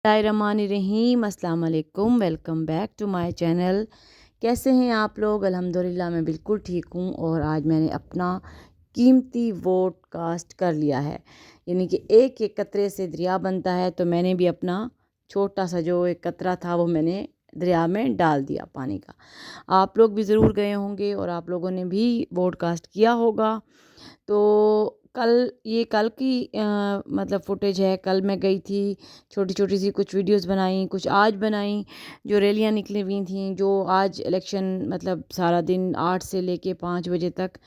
बिस्मिल्लाहिर्रहमानिर्रहीम, अस्सलाम वालेकुम। Welcome back to my channel. कैसे हैं आप लोग? अल्हम्दुलिल्लाह मैं बिल्कुल ठीक हूँ। और आज मैंने अपना कीमती वोट कास्ट कर लिया है, यानी कि एक एक कतरे से दरिया बनता है। तो मैंने भी अपना छोटा सा जो एक कतरा था वो मैंने दरिया में डाल दिया पानी का। आप लोग भी ज़रूर गए होंगे और आप लोगों ने भी वोट कास्ट किया होगा। तो कल की मतलब फुटेज है। कल मैं गई थी, छोटी छोटी सी कुछ वीडियोस बनाई, कुछ आज बनाई। जो रैलियां निकली हुई थी, जो आज इलेक्शन मतलब सारा दिन 8 से लेके 5 बजे तक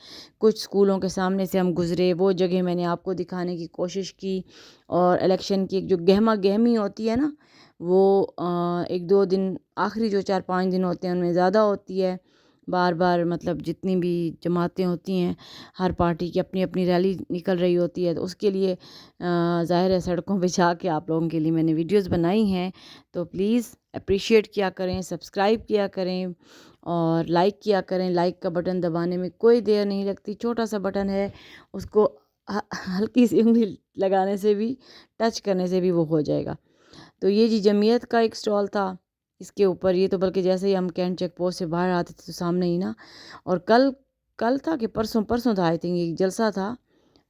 कुछ स्कूलों के सामने से हम गुज़रे, वो जगह मैंने आपको दिखाने की कोशिश की। और इलेक्शन की एक जो गहमा गहमी होती है ना, वो एक दो दिन आखिरी जो 4-5 दिन होते हैं उनमें ज़्यादा होती है। बार बार मतलब जितनी भी जमातें होती हैं, हर पार्टी की अपनी अपनी रैली निकल रही होती है, तो उसके लिए ज़ाहिर है सड़कों पे जाके आप लोगों के लिए मैंने वीडियोस बनाई हैं। तो प्लीज़ अप्रिशिएट किया करें, सब्सक्राइब किया करें और लाइक किया करें। लाइक का बटन दबाने में कोई देर नहीं लगती, छोटा सा बटन है, उसको हल्की सी उंगली लगाने से भी, टच करने से भी वो हो जाएगा। तो ये जी जमीयत का एक स्टॉल था, इसके ऊपर ये तो बल्कि जैसे ही हम कैंट चेक पोस्ट से बाहर आते थे तो सामने ही ना। और कल कल था कि परसों परसों था, आई थिंक, एक जलसा था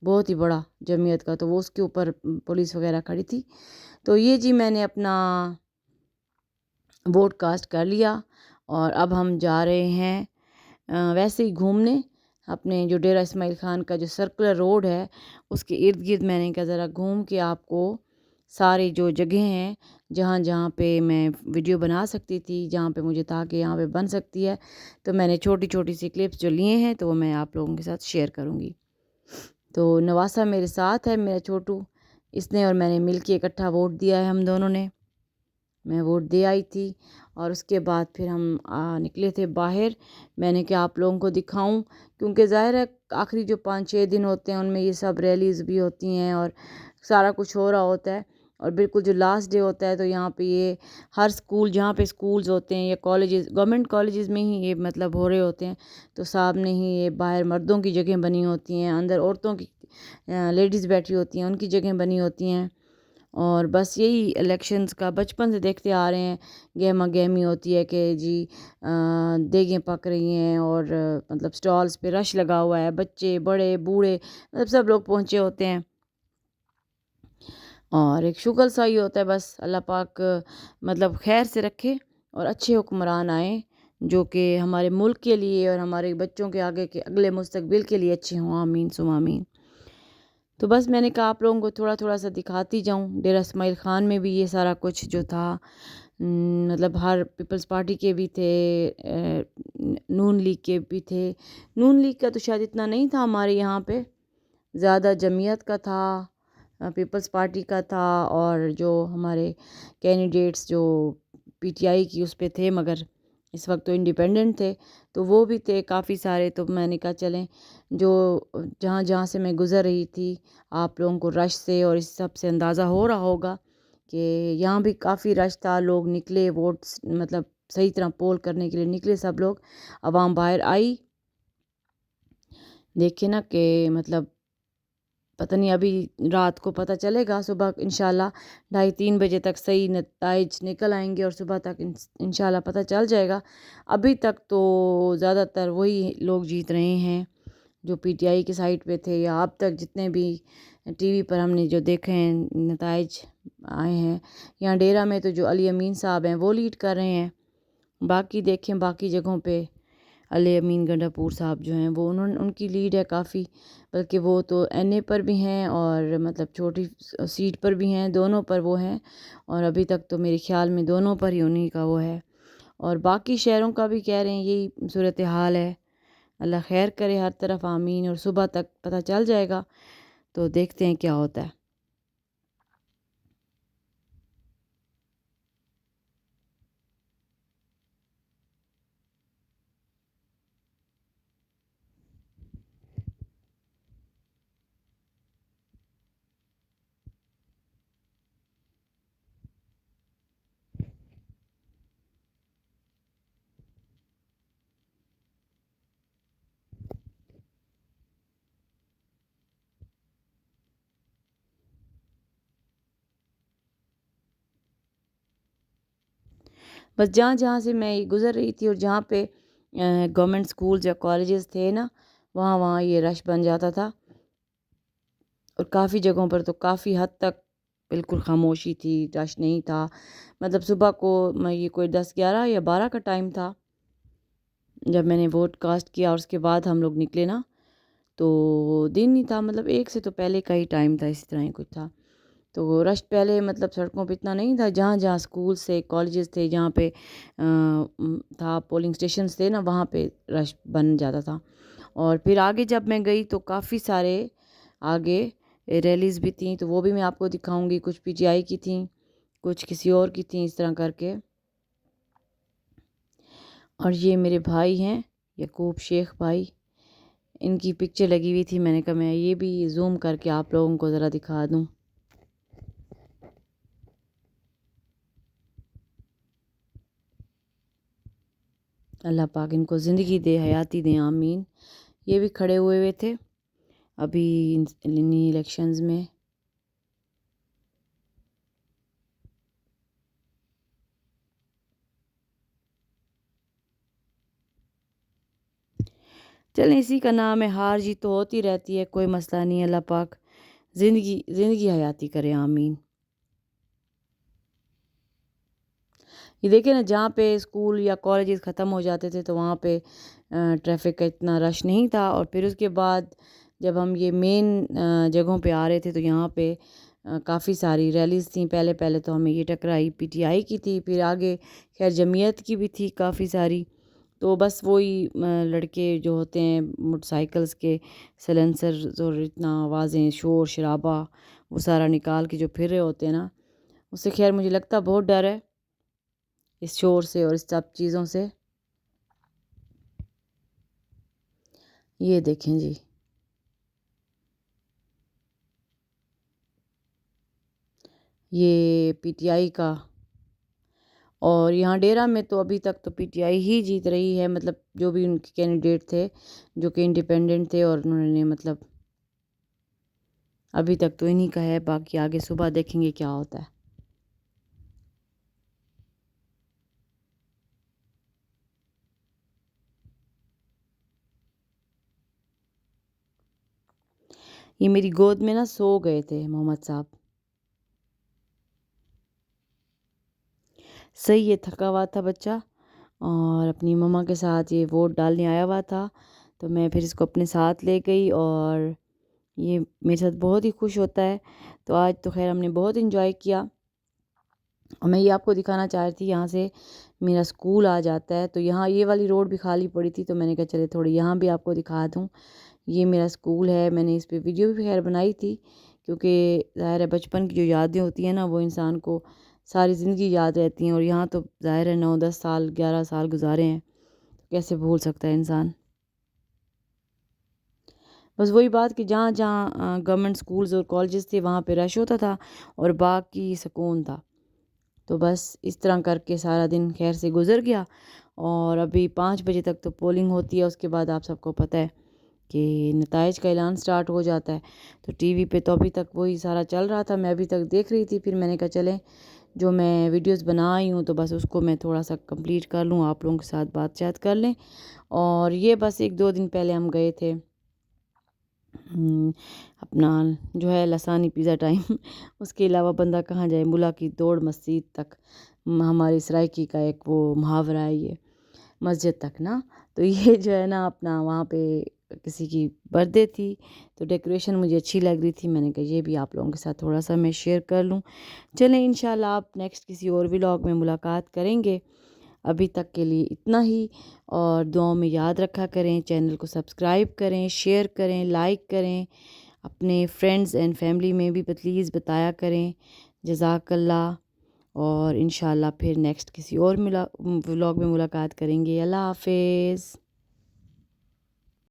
बहुत ही बड़ा जमीयत का, तो वो उसके ऊपर पुलिस वगैरह खड़ी थी। तो ये जी मैंने अपना वोट कास्ट कर लिया और अब हम जा रहे हैं वैसे ही घूमने। अपने जो डेरा इस्माइल ख़ान का जो सर्कुलर रोड है उसके इर्द गिर्द मैंने कहा ज़रा घूम के आपको सारी जो जगह हैं जहाँ जहाँ पे मैं वीडियो बना सकती थी, जहाँ पे मुझे था कि यहाँ पे बन सकती है, तो मैंने छोटी छोटी सी क्लिप्स जो लिए हैं तो वो मैं आप लोगों के साथ शेयर करूँगी। तो नवासा मेरे साथ है, मेरा छोटू, इसने और मैंने मिल के इकट्ठा वोट दिया है हम दोनों ने। मैं वोट दे आई थी और उसके बाद फिर हम निकले थे बाहर। मैंने कहा आप लोगों को दिखाऊं, क्योंकि ज़ाहिर है आखिरी जो 5-6 दिन होते हैं उनमें ये सब रैलीज़ भी होती हैं और सारा कुछ हो रहा होता है। और बिल्कुल जो लास्ट डे होता है तो यहाँ पे ये हर स्कूल, जहाँ पे स्कूल्स होते हैं या कॉलेजेस, गवर्नमेंट कॉलेजेस में ही ये मतलब हो रहे होते हैं, तो सामने ही ये बाहर मर्दों की जगह बनी होती हैं, अंदर औरतों की लेडीज़ बैठी होती हैं, उनकी जगह बनी होती हैं। और बस यही इलेक्शंस का बचपन से देखते आ रहे हैं। गहमा गहमी होती है कि जी देगें पक रही हैं और मतलब स्टॉल्स पे रश लगा हुआ है, बच्चे बड़े बूढ़े मतलब सब लोग पहुंचे होते हैं। और एक शुक्र सा ही होता है, बस अल्लाह पाक मतलब खैर से रखे और अच्छे हुक्मरान आए जो कि हमारे मुल्क के लिए और हमारे बच्चों के आगे के अगले मुस्तकबिल के लिए अच्छे हों। आमीन सुम आमीन। तो बस मैंने कहा आप लोगों को थोड़ा थोड़ा सा दिखाती जाऊं। डेरा इस्माइल ख़ान में भी ये सारा कुछ जो था, मतलब हर पीपल्स पार्टी के भी थे, नून लीग के भी थे। नून लीग का तो शायद इतना नहीं था हमारे यहाँ पे, ज़्यादा जमीयत का था, पीपल्स पार्टी का था। और जो हमारे कैंडिडेट्स जो पीटीआई की उस पे थे, मगर इस वक्त तो इंडिपेंडेंट थे, तो वो भी थे काफ़ी सारे। तो मैंने कहा चलें, जो जहाँ जहाँ से मैं गुज़र रही थी, आप लोगों को रश से और इस सब से अंदाज़ा हो रहा होगा कि यहाँ भी काफ़ी रश था। लोग निकले वोट्स मतलब सही तरह पोल करने के लिए निकले, सब लोग, आवाम बाहर आई। देखे ना कि मतलब पता नहीं, अभी रात को पता चलेगा, सुबह इंशाल्लाह 2:30-3 बजे तक सही नताइज निकल आएंगे और सुबह तक इंशाल्लाह पता चल जाएगा। अभी तक तो ज़्यादातर वही लोग जीत रहे हैं जो पीटीआई की साइड पे थे, या अब तक जितने भी टीवी पर हमने जो देखे हैं नताइज आए हैं। यहाँ डेरा में तो जो अली अमीन साहब हैं वो लीड कर रहे हैं। बाकी देखें बाकी जगहों पे अली अमीन गंडापुर साहब जो हैं वो उन्होंने उनकी लीड है काफ़ी, बल्कि वो तो एनए पर भी हैं और मतलब छोटी सीट पर भी हैं, दोनों पर वो हैं। और अभी तक तो मेरे ख्याल में दोनों पर ही उन्हीं का वो है। और बाकी शहरों का भी कह रहे हैं यही सूरत हाल है। अल्लाह खैर करे हर तरफ, आमीन। और सुबह तक पता चल जाएगा, तो देखते हैं क्या होता है। بس جہاں جہاں سے میں گزر رہی تھی اور جہاں پہ گورنمنٹ اسکولز یا کالجز تھے نا، وہاں وہاں یہ رش بن جاتا تھا، اور کافی جگہوں پر تو کافی حد تک بالکل خاموشی تھی، رش نہیں تھا. مطلب صبح کو یہ کوئی 10 11 یا 12 کا ٹائم تھا جب میں نے ووٹ کاسٹ کیا، اور اس کے بعد ہم لوگ نکلے نا، تو دن نہیں تھا، مطلب 1 سے تو پہلے کا ہی ٹائم تھا، اسی طرح ہی کچھ تھا. تو رش پہلے مطلب سڑکوں پہ اتنا نہیں تھا، جہاں جہاں اسکول سے کالجز تھے، جہاں پہ تھا پولنگ اسٹیشنز تھے نا، وہاں پہ رش بن جاتا تھا. اور پھر آگے جب میں گئی تو کافی سارے آگے ریلیز بھی تھیں، تو وہ بھی میں آپ کو دکھاؤں گی. کچھ پی ٹی آئی کی تھیں، کچھ کسی اور کی تھیں، اس طرح کر کے. اور یہ میرے بھائی ہیں یعقوب شیخ بھائی، ان کی پکچر لگی ہوئی تھی. میں نے کہا میں یہ بھی زوم کر کے آپ لوگوں کو ذرا دکھا دوں. اللہ پاک ان کو زندگی دے، حیاتی دے، آمین. یہ بھی کھڑے ہوئے تھے ابھی انہی الیکشنز میں. چلیں، اسی کا نام ہے، ہار جیت تو ہوتی رہتی ہے، کوئی مسئلہ نہیں. اللہ پاک زندگی حیاتی کرے، آمین. یہ دیکھیں نا، جہاں پہ اسکول یا کالجز ختم ہو جاتے تھے تو وہاں پہ ٹریفک کا اتنا رش نہیں تھا. اور پھر اس کے بعد جب ہم یہ مین جگہوں پہ آ رہے تھے تو یہاں پہ کافی ساری ریلیز تھیں. پہلے تو ہمیں یہ ٹکرائی پی ٹی آئی کی تھی، پھر آگے خیر جمعیت کی بھی تھی کافی ساری. تو بس وہی لڑکے جو ہوتے ہیں موٹر سائیکلز کے سیلنسرز، اور اتنا آوازیں، شور شرابہ وہ سارا نکال کے جو پھر رہے ہوتے ہیں نا، اس سے خیر مجھے لگتا بہت ڈر ہے، اس شور سے اور اس سب چیزوں سے. یہ دیکھیں جی، یہ پی ٹی آئی کا. اور یہاں ڈیرہ میں تو ابھی تک تو پی ٹی آئی ہی جیت رہی ہے، مطلب جو بھی ان کے کینڈیڈیٹ تھے جو کہ انڈیپینڈنٹ تھے، اور انہوں نے مطلب ابھی تک تو انہی کا ہے. باقی آگے صبح دیکھیں گے کیا ہوتا ہے. یہ میری گود میں نا سو گئے تھے محمد صاحب. صحیح ہے، تھکا ہوا تھا بچہ، اور اپنی مما کے ساتھ یہ ووٹ ڈالنے آیا ہوا تھا، تو میں پھر اس کو اپنے ساتھ لے گئی، اور یہ میرے ساتھ بہت ہی خوش ہوتا ہے. تو آج تو خیر ہم نے بہت انجوائے کیا. اور میں یہ آپ کو دکھانا چاہ رہی تھی، یہاں سے میرا اسکول آ جاتا ہے، تو یہاں یہ والی روڈ بھی خالی پڑی تھی، تو میں نے کہا چلے تھوڑی یہاں بھی آپ کو دکھا دوں. یہ میرا اسکول ہے، میں نے اس پہ ویڈیو بھی خیر بنائی تھی، کیونکہ ظاہر ہے بچپن کی جو یادیں ہوتی ہیں نا، وہ انسان کو ساری زندگی یاد رہتی ہیں. اور یہاں تو ظاہر ہے 9 10 سال 11 سال گزارے ہیں، کیسے بھول سکتا ہے انسان. بس وہی بات کہ جہاں جہاں گورنمنٹ اسکولز اور کالجز تھے وہاں پہ رش ہوتا تھا، اور باقی سکون تھا. تو بس اس طرح کر کے سارا دن خیر سے گزر گیا. اور ابھی 5 بجے تک تو پولنگ ہوتی ہے، اس کے بعد آپ سب کو پتہ ہے کہ نتائج کا اعلان سٹارٹ ہو جاتا ہے. تو ٹی وی پہ تو ابھی تک وہی سارا چل رہا تھا، میں ابھی تک دیکھ رہی تھی. پھر میں نے کہا چلیں، جو میں ویڈیوز بنا آئی ہوں تو بس اس کو میں تھوڑا سا کمپلیٹ کر لوں، آپ لوگوں کے ساتھ بات چیت کر لیں. اور یہ بس 1 2 دن پہلے ہم گئے تھے اپنا جو ہے لسانی پیزا ٹائم. اس کے علاوہ بندہ کہاں جائے، ملا کی دوڑ مسجد تک، ہماری سرائکی کا ایک وہ محاورہ ہے یہ، مسجد تک نا. تو یہ جو ہے نا اپنا وہاں پہ کسی کی برتھ ڈے تھی، تو ڈیکوریشن مجھے اچھی لگ رہی تھی. میں نے کہا یہ بھی آپ لوگوں کے ساتھ تھوڑا سا میں شیئر کر لوں. چلیں انشاءاللہ آپ نیکسٹ کسی اور ولاگ میں ملاقات کریں گے. ابھی تک کے لیے اتنا ہی، اور دعاؤں میں یاد رکھا کریں، چینل کو سبسکرائب کریں، شیئر کریں، لائک کریں، اپنے فرینڈز اینڈ فیملی میں بھی پلیز بتایا کریں. جزاک اللہ. اور انشاءاللہ پھر نیکسٹ کسی اور ولاگ میں ملاقات کریں گے. اللہ حافظ.